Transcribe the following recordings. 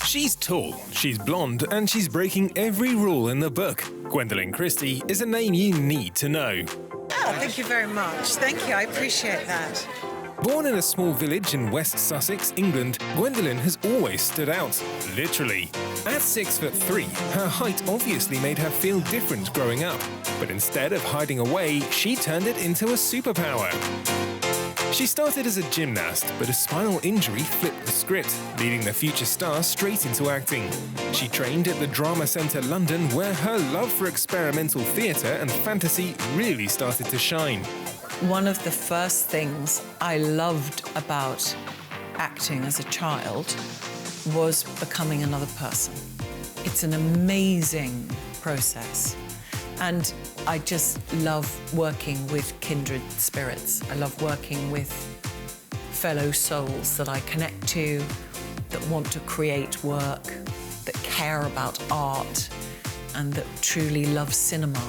She's tall, she's blonde, and she's breaking every rule in the book. Gwendoline Christie is a name you need to know. Oh, thank you very much. Thank you, I appreciate that. Born in a small village in West Sussex, England, Gwendoline has always stood out, literally. At 6'3", her height obviously made her feel different growing up. But instead of hiding away, she turned it into a superpower. She started as a gymnast, but a spinal injury flipped the script, leading the future star straight into acting. She trained at the Drama Centre London, where her love for experimental theatre and fantasy really started to shine. One of the first things I loved about acting as a child was becoming another person. It's an amazing process. And I just love working with kindred spirits. I love working with fellow souls that I connect to, that want to create work, that care about art, and that truly love cinema.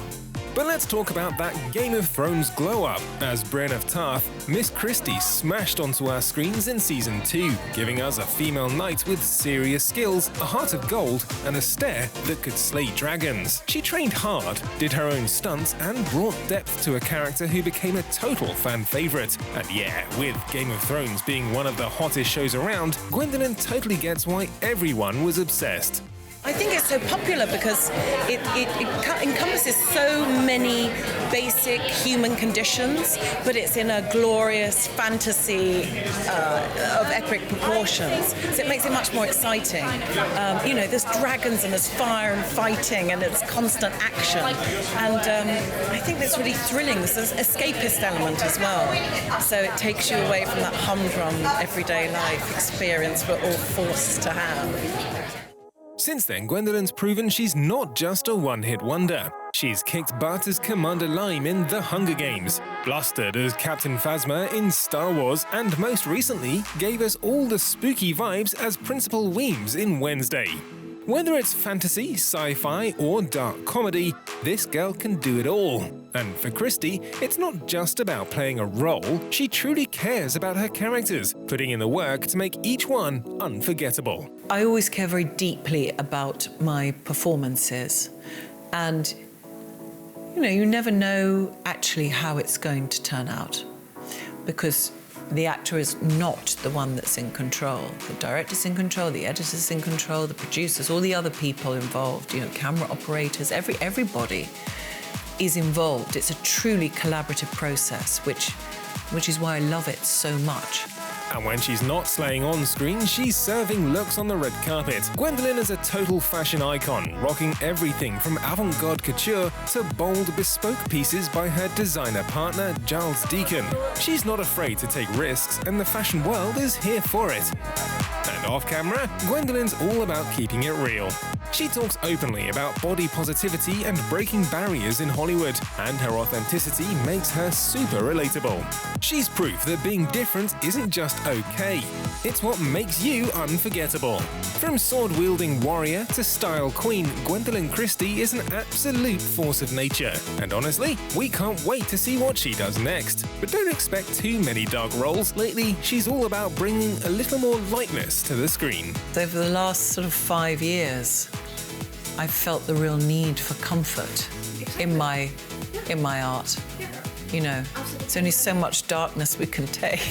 But let's talk about that Game of Thrones glow-up, as Brienne of Tarth, Miss Christie smashed onto our screens in Season 2, giving us a female knight with serious skills, a heart of gold, and a stare that could slay dragons. She trained hard, did her own stunts, and brought depth to a character who became a total fan favourite. And yeah, with Game of Thrones being one of the hottest shows around, Gwendoline totally gets why everyone was obsessed. I think it's so popular because it encompasses so many basic human conditions, but it's in a glorious fantasy of epic proportions. So it makes it much more exciting. You know, there's dragons and there's fire and fighting and it's constant action. And I think that's really thrilling. There's an escapist element as well. So it takes you away from that humdrum everyday life experience we're all forced to have. Since then, Gwendoline's proven she's not just a one-hit wonder. She's kicked butt as Commander Lime in The Hunger Games, blustered as Captain Phasma in Star Wars, and most recently gave us all the spooky vibes as Principal Weems in Wednesday. Whether it's fantasy, sci-fi, or dark comedy, this girl can do it all. And for Christie, it's not just about playing a role, she truly cares about her characters, putting in the work to make each one unforgettable. I always care very deeply about my performances. And, you know, you never know actually how it's going to turn out, because the actor is not the one that's in control. The director's in control, the editor's in control, the producers, all the other people involved, you know, camera operators, everybody is involved. It's a truly collaborative process, which is why I love it so much. And when she's not slaying on screen, she's serving looks on the red carpet. Gwendoline is a total fashion icon, rocking everything from avant-garde couture to bold, bespoke pieces by her designer partner, Giles Deacon. She's not afraid to take risks, and the fashion world is here for it. And off-camera, Gwendoline's all about keeping it real. She talks openly about body positivity and breaking barriers in Hollywood, and her authenticity makes her super relatable. She's proof that being different isn't just okay, it's what makes you unforgettable. From sword-wielding warrior to style queen, Gwendoline Christie is an absolute force of nature. And honestly, we can't wait to see what she does next. But don't expect too many dark roles. Lately, she's all about bringing a little more lightness to the screen. Over the last sort of 5 years, I've felt the real need for comfort in my art. You know, there's only so much darkness we can take.